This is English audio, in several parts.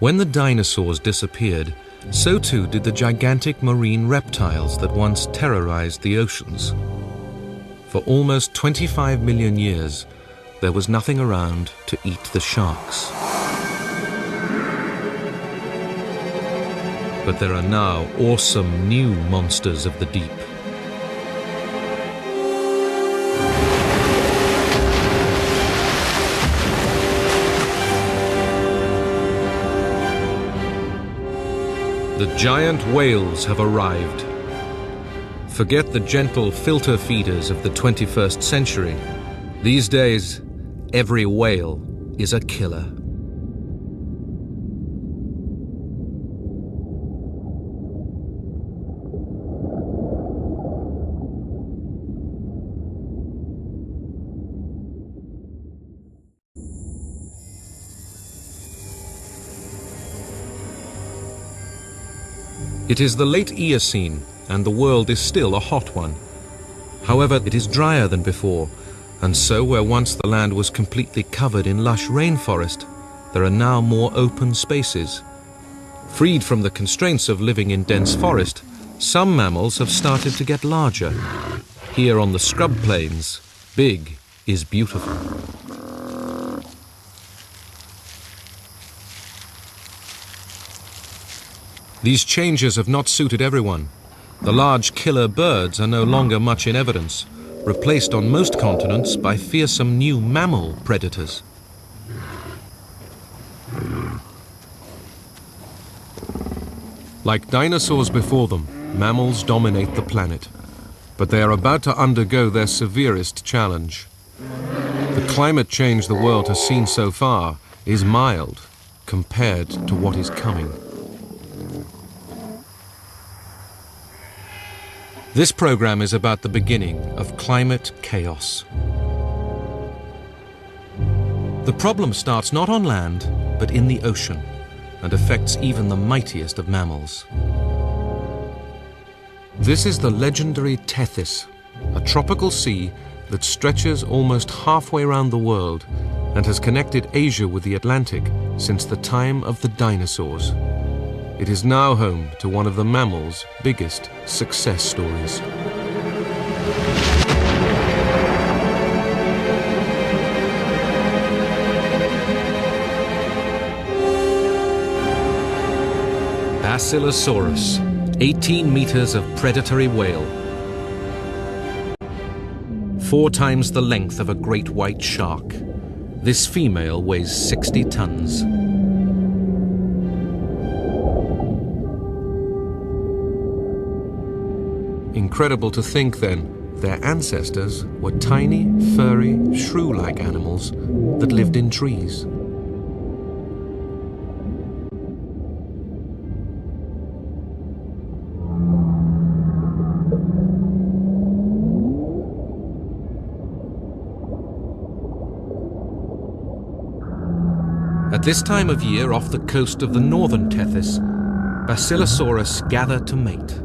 When the dinosaurs disappeared, so too did the gigantic marine reptiles that once terrorized the oceans. For almost 25 million years, there was nothing around to eat the sharks. But there are now awesome new monsters of the deep. The giant whales have arrived. Forget the gentle filter feeders of the 21st century. These days, every whale is a killer. It is the late Eocene, and the world is still a hot one. However, it is drier than before, and so where once the land was completely covered in lush rainforest, there are now more open spaces. Freed from the constraints of living in dense forest, some mammals have started to get larger. Here on the scrub plains, big is beautiful. These changes have not suited everyone. The large killer birds are no longer much in evidence, replaced on most continents by fearsome new mammal predators. Like dinosaurs before them, mammals dominate the planet, but they are about to undergo their severest challenge. The climate change the world has seen so far is mild compared to what is coming. This program is about the beginning of climate chaos. The problem starts not on land, but in the ocean, and affects even the mightiest of mammals. This is the legendary Tethys, a tropical sea that stretches almost halfway around the world and has connected Asia with the Atlantic since the time of the dinosaurs. It is now home to one of the mammals' biggest success stories. Basilosaurus, 18 meters of predatory whale. 4 times the length of a great white shark. This female weighs 60 tons. Incredible to think, then, their ancestors were tiny, furry, shrew-like animals that lived in trees. At this time of year off the coast of the northern Tethys, Basilosaurus gather to mate.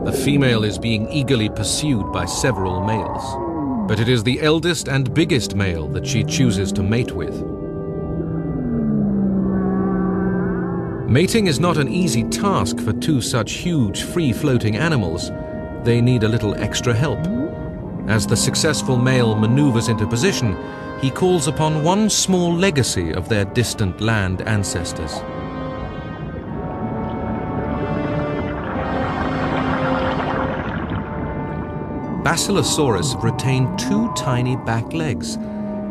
The female is being eagerly pursued by several males, but it is the eldest and biggest male that she chooses to mate with. Mating is not an easy task for 2 such huge, free-floating animals. They need a little extra help. As the successful male maneuvers into position, he calls upon one small legacy of their distant land ancestors. Basilosaurus have retained 2 tiny back legs.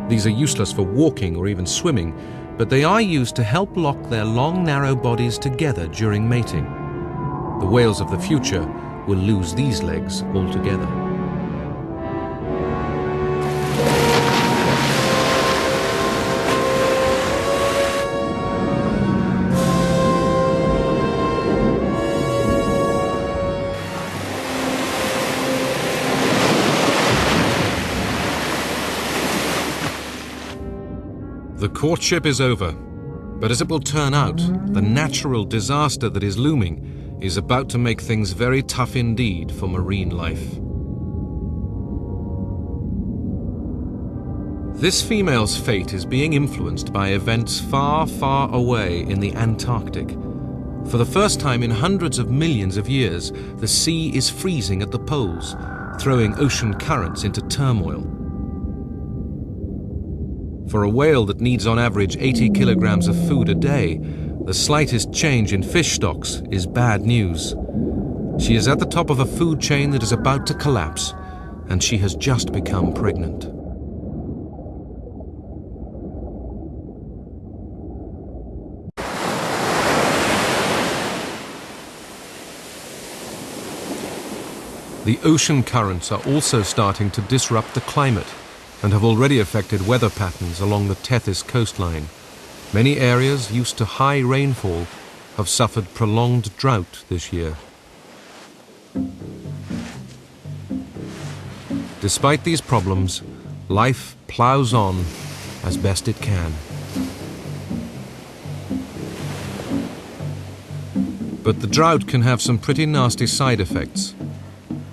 These are useless for walking or even swimming, but they are used to help lock their long, narrow bodies together during mating. The whales of the future will lose these legs altogether. The courtship is over, but as it will turn out, the natural disaster that is looming is about to make things very tough indeed for marine life. This female's fate is being influenced by events far, far away in the Antarctic. For the first time in hundreds of millions of years, the sea is freezing at the poles, throwing ocean currents into turmoil. For a whale that needs on average 80 kilograms of food a day, the slightest change in fish stocks is bad news. She is at the top of a food chain that is about to collapse, and she has just become pregnant. The ocean currents are also starting to disrupt the climate and have already affected weather patterns along the Tethys coastline. Many areas used to high rainfall have suffered prolonged drought this year. Despite these problems, life plows on as best it can. But the drought can have some pretty nasty side effects.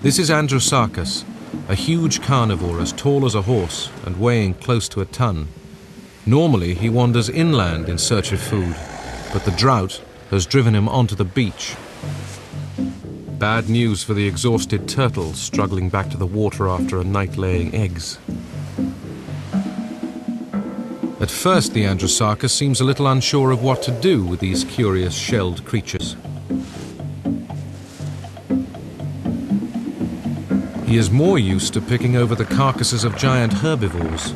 This is Sarkis, a huge carnivore as tall as a horse and weighing close to a ton. Normally he wanders inland in search of food, but the drought has driven him onto the beach. Bad news for the exhausted turtle struggling back to the water after a night laying eggs. At first the Sarkis seems a little unsure of what to do with these curious shelled creatures. He is more used to picking over the carcasses of giant herbivores.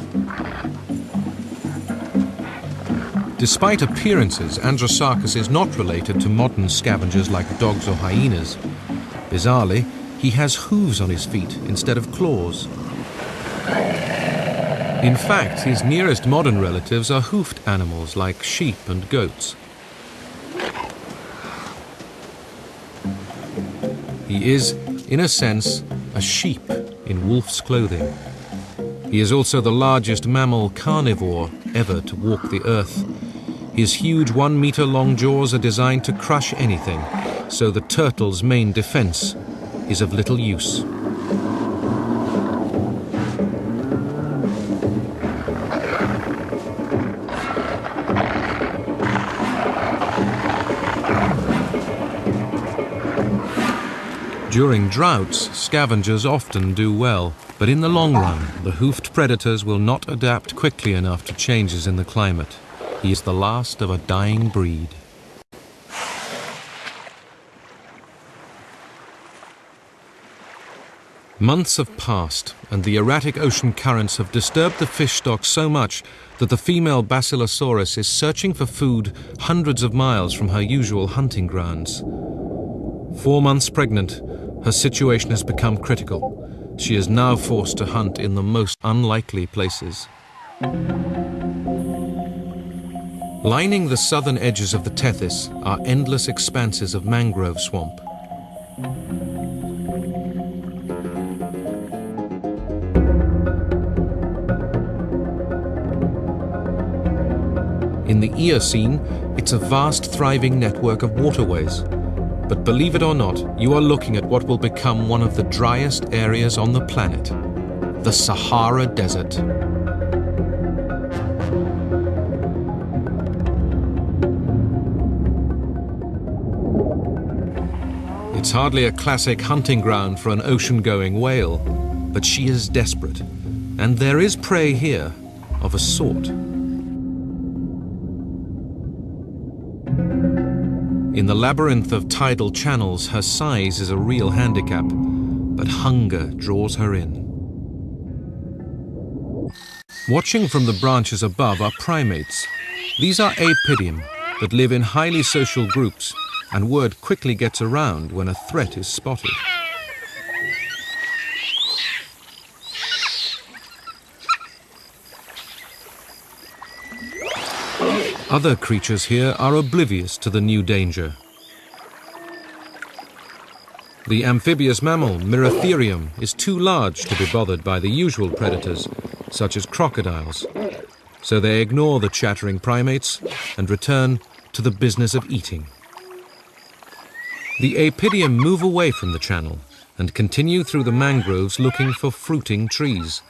Despite appearances, Sarkis is not related to modern scavengers like dogs or hyenas. Bizarrely, he has hooves on his feet instead of claws. In fact, his nearest modern relatives are hoofed animals like sheep and goats. He is, in a sense, a sheep in wolf's clothing. He is also the largest mammal carnivore ever to walk the earth. His huge 1-meter-long jaws are designed to crush anything, so the turtle's main defense is of little use. During droughts, scavengers often do well, but in the long run, the hoofed predators will not adapt quickly enough to changes in the climate. He is the last of a dying breed. Months have passed, and the erratic ocean currents have disturbed the fish stock so much that the female Basilosaurus is searching for food hundreds of miles from her usual hunting grounds. 4 months pregnant, her situation has become critical. She is now forced to hunt in the most unlikely places. Lining the southern edges of the Tethys are endless expanses of mangrove swamp. In the Eocene, it's a vast, thriving network of waterways. But believe it or not, you are looking at what will become one of the driest areas on the planet, the Sahara Desert. It's hardly a classic hunting ground for an ocean-going whale, but she is desperate, and there is prey here of a sort. In the labyrinth of tidal channels, her size is a real handicap, but hunger draws her in. Watching from the branches above are primates. These are apidium that live in highly social groups, and word quickly gets around when a threat is spotted. Other creatures here are oblivious to the new danger. The amphibious mammal, Miratherium, is too large to be bothered by the usual predators, such as crocodiles, so they ignore the chattering primates and return to the business of eating. The apidium move away from the channel and continue through the mangroves looking for fruiting trees.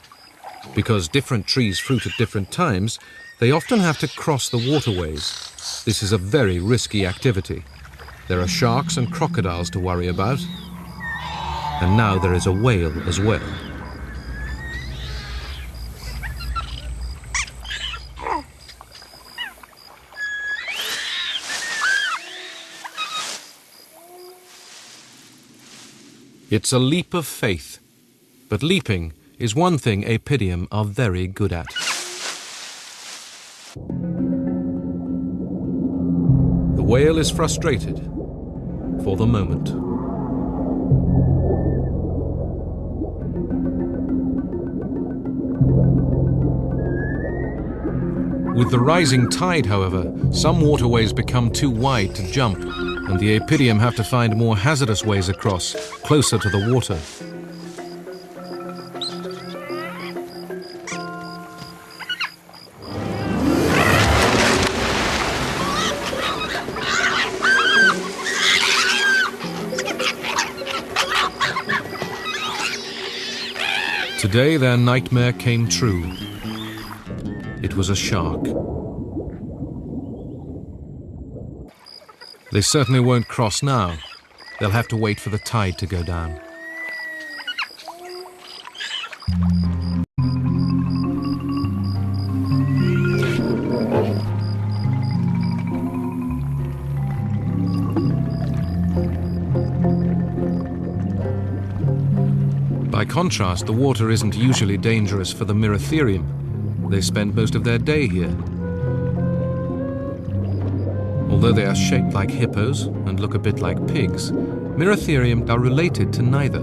Because different trees fruit at different times, they often have to cross the waterways. This is a very risky activity. There are sharks and crocodiles to worry about, and now there is a whale as well. It's a leap of faith, but leaping is one thing apidium are very good at. The whale is frustrated for the moment. With the rising tide, however, some waterways become too wide to jump, and the apidium have to find more hazardous ways across, closer to the water. Today their nightmare came true. It was a shark. They certainly won't cross now. They'll have to wait for the tide to go down. By contrast, the water isn't usually dangerous for the Myritherium. They spend most of their day here. Although they are shaped like hippos and look a bit like pigs, Myritherium are related to neither.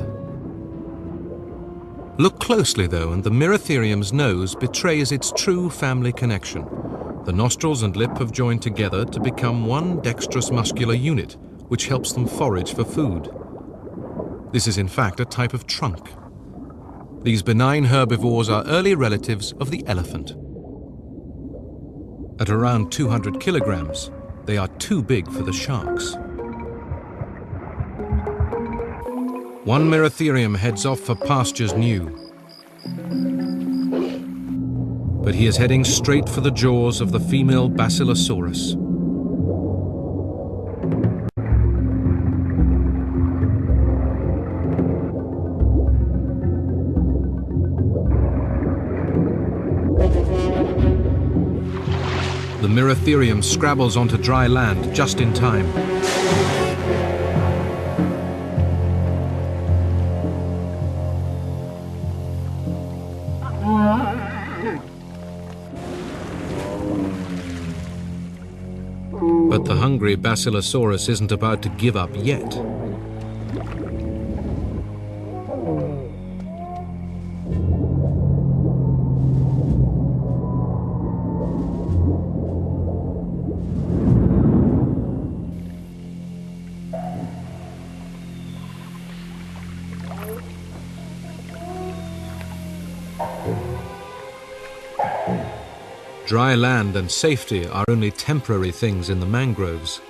Look closely though, and the Myritherium's nose betrays its true family connection. The nostrils and lip have joined together to become one dexterous muscular unit, which helps them forage for food. This is in fact a type of trunk. These benign herbivores are early relatives of the elephant. At around 200 kilograms, they are too big for the sharks. One Myritherium heads off for pastures new. But he is heading straight for the jaws of the female Basilosaurus. The Myritherium scrabbles onto dry land just in time. But the hungry Basilosaurus isn't about to give up yet. Dry land and safety are only temporary things in the mangroves.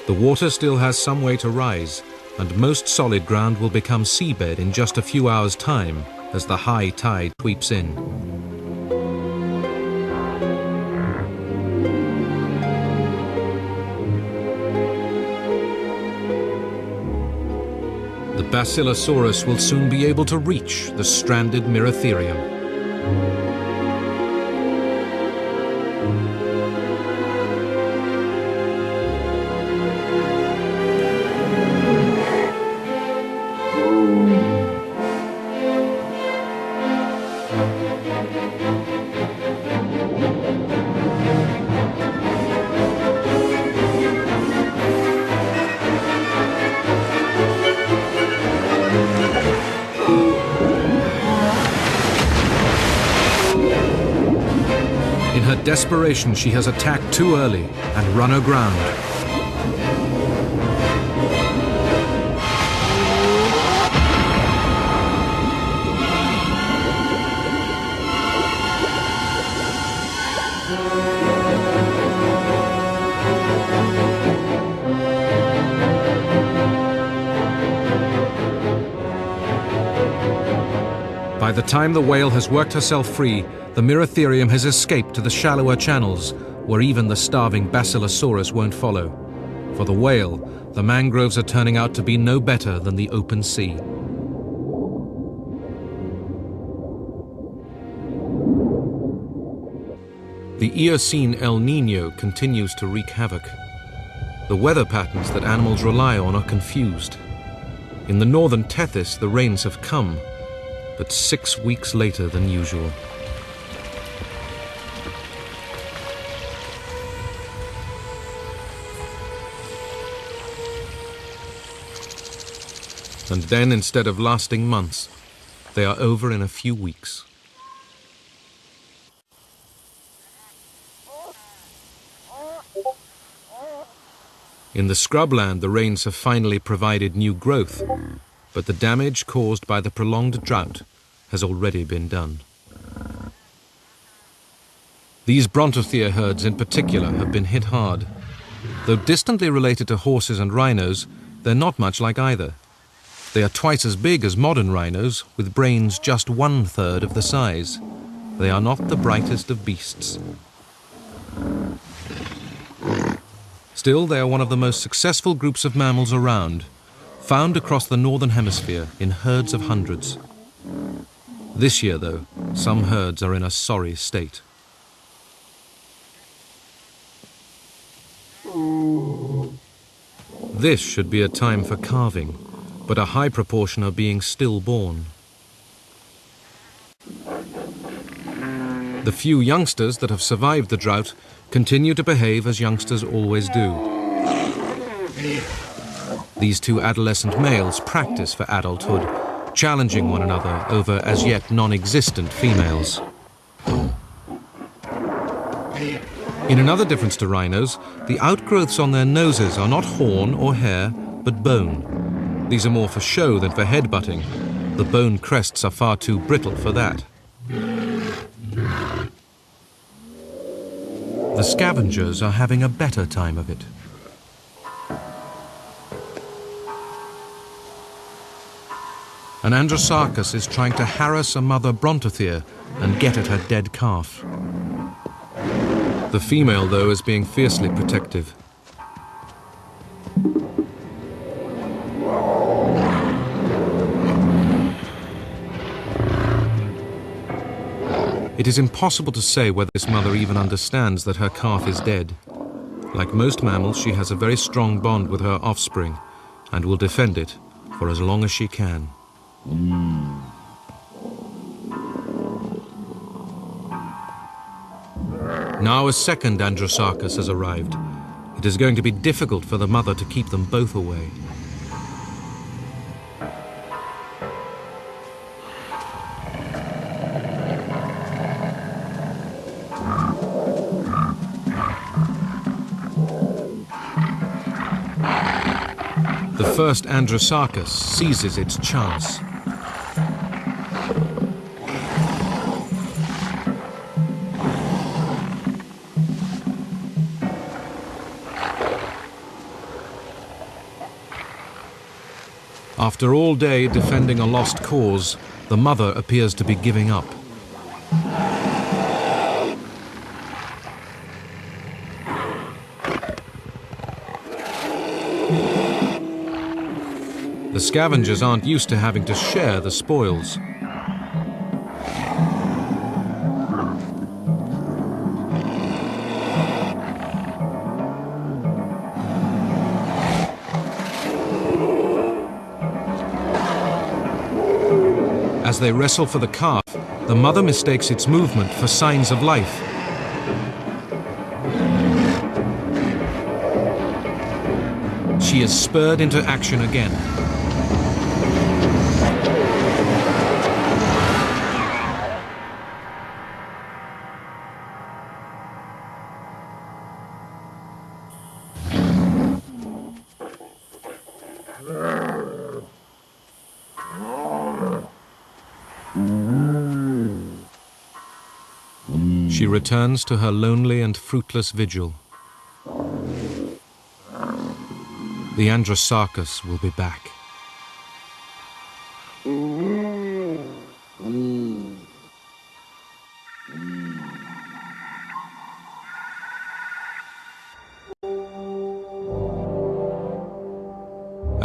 The water still has some way to rise, and most solid ground will become seabed in just a few hours' time as the high tide sweeps in. The Basilosaurus will soon be able to reach the stranded Myritherium. In her desperation, she has attacked too early and run aground. By the time the whale has worked herself free, the Miratherium has escaped to the shallower channels, where even the starving Basilosaurus won't follow. For the whale, the mangroves are turning out to be no better than the open sea. The Eocene El Niño continues to wreak havoc. The weather patterns that animals rely on are confused. In the northern Tethys, the rains have come, but 6 weeks later than usual. And then, instead of lasting months, they are over in a few weeks. In the scrubland, the rains have finally provided new growth, but the damage caused by the prolonged drought has already been done. These Brontothea herds in particular have been hit hard. Though distantly related to horses and rhinos, they're not much like either. They are twice as big as modern rhinos, with brains just 1/3 of the size. They are not the brightest of beasts. Still, they are one of the most successful groups of mammals around, found across the northern hemisphere in herds of hundreds. This year, though, some herds are in a sorry state. This should be a time for calving, but a high proportion are being stillborn. The few youngsters that have survived the drought continue to behave as youngsters always do. These two adolescent males practice for adulthood, challenging one another over as yet non-existent females. In another difference to rhinos, the outgrowths on their noses are not horn or hair, but bone. These are more for show than for headbutting. The bone crests are far too brittle for that. The scavengers are having a better time of it. An Sarkis is trying to harass a mother Brontothea and get at her dead calf. The female, though, is being fiercely protective. It is impossible to say whether this mother even understands that her calf is dead. Like most mammals, she has a very strong bond with her offspring and will defend it for as long as she can. Now a second Sarkis has arrived. It is going to be difficult for the mother to keep them both away. The first Sarkis seizes its chance. After all day defending a lost cause, the mother appears to be giving up. The scavengers aren't used to having to share the spoils. As they wrestle for the calf, the mother mistakes its movement for signs of life. She is spurred into action again. She returns to her lonely and fruitless vigil. The Sarkis will be back.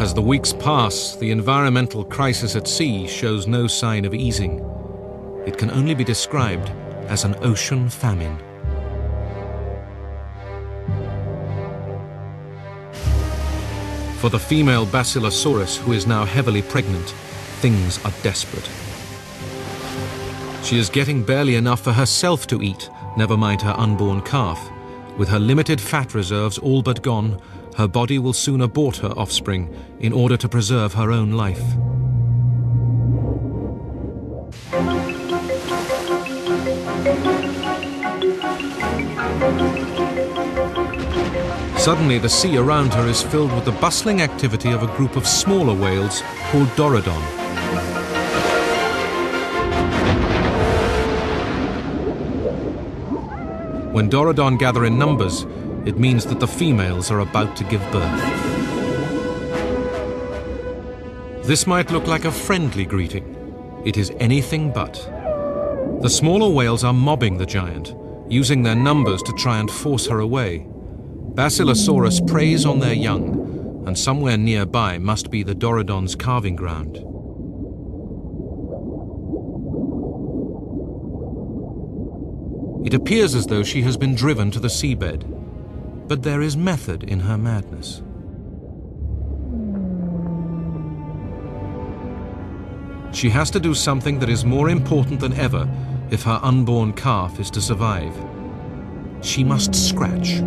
As the weeks pass, the environmental crisis at sea shows no sign of easing. It can only be described as an ocean famine. For the female Basilosaurus, who is now heavily pregnant, things are desperate. She is getting barely enough for herself to eat, never mind her unborn calf. With her limited fat reserves all but gone, her body will soon abort her offspring in order to preserve her own life. Suddenly, the sea around her is filled with the bustling activity of a group of smaller whales called Dorodon. When Dorodon gather in numbers, it means that the females are about to give birth. This might look like a friendly greeting. It is anything but. The smaller whales are mobbing the giant, using their numbers to try and force her away. Basilosaurus preys on their young, and somewhere nearby must be the Dorodon's calving ground. It appears as though she has been driven to the seabed, but there is method in her madness. She has to do something that is more important than ever if her unborn calf is to survive. She must scratch.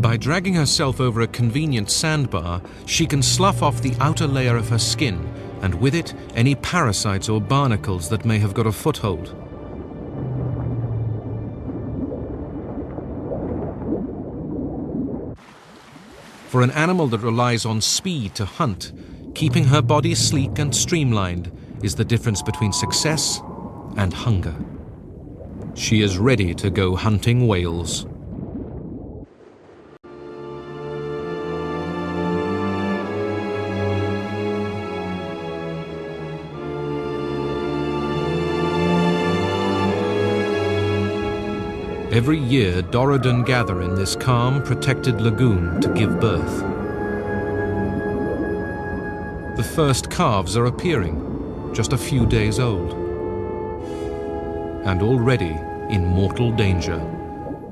By dragging herself over a convenient sandbar, she can slough off the outer layer of her skin, and with it, any parasites or barnacles that may have got a foothold. For an animal that relies on speed to hunt, keeping her body sleek and streamlined is the difference between success and hunger. She is ready to go hunting whales. Every year, Dorodon gather in this calm, protected lagoon to give birth. The first calves are appearing, just a few days old. And already in mortal danger,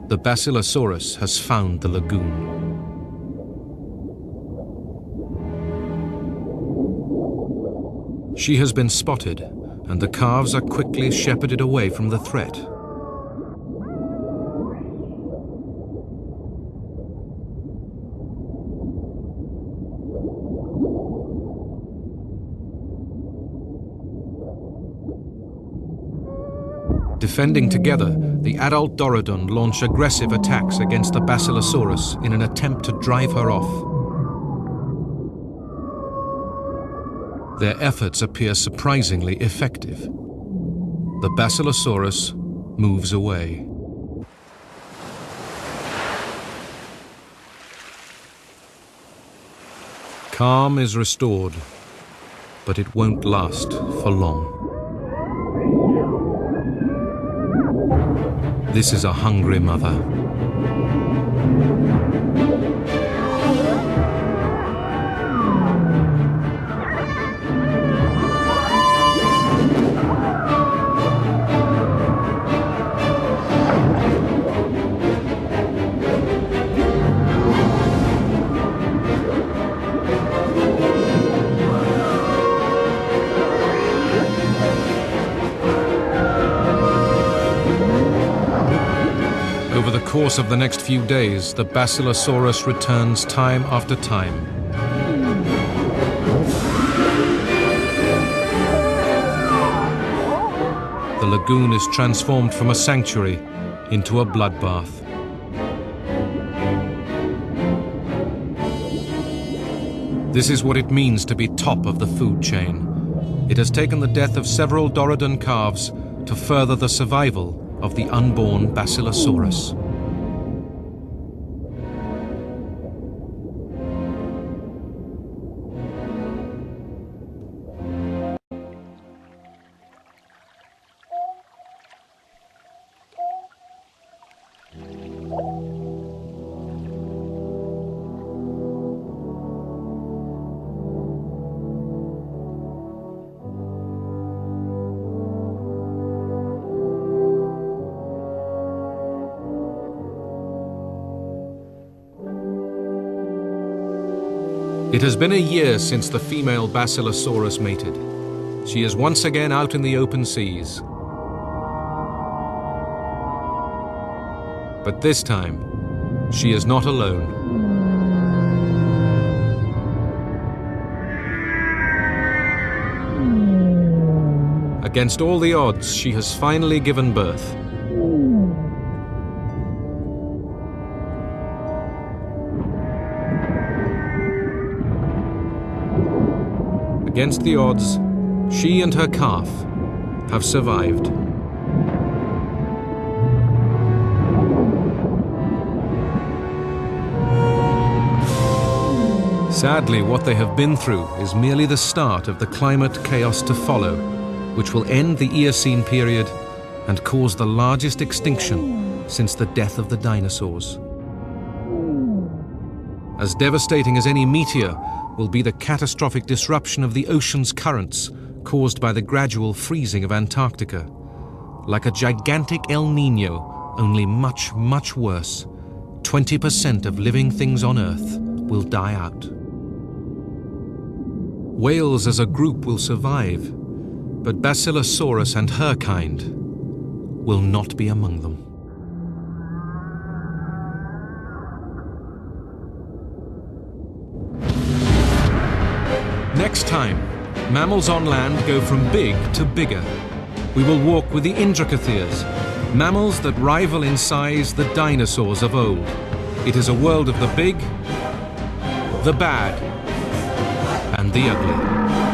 the Basilosaurus has found the lagoon. She has been spotted, and the calves are quickly shepherded away from the threat. Defending together, the adult Dorodon launch aggressive attacks against the Basilosaurus in an attempt to drive her off. Their efforts appear surprisingly effective. The Basilosaurus moves away. Calm is restored, but it won't last for long. This is a hungry mother. Over the course of the next few days, the Basilosaurus returns time after time. The lagoon is transformed from a sanctuary into a bloodbath. This is what it means to be top of the food chain. It has taken the death of several Dorodon calves to further the survival of the unborn Basilosaurus. It has been a year since the female Basilosaurus mated. She is once again out in the open seas. But this time, she is not alone. Against all the odds, she has finally given birth. Against the odds, she and her calf have survived. Sadly, what they have been through is merely the start of the climate chaos to follow, which will end the Eocene period and cause the largest extinction since the death of the dinosaurs. As devastating as any meteor will be the catastrophic disruption of the ocean's currents caused by the gradual freezing of Antarctica. Like a gigantic El Niño, only much, much worse, 20% of living things on Earth will die out. Whales as a group will survive, but Basilosaurus and her kind will not be among them. Next time, mammals on land go from big to bigger. We will walk with the Indracotheres, mammals that rival in size the dinosaurs of old. It is a world of the big, the bad, and the ugly.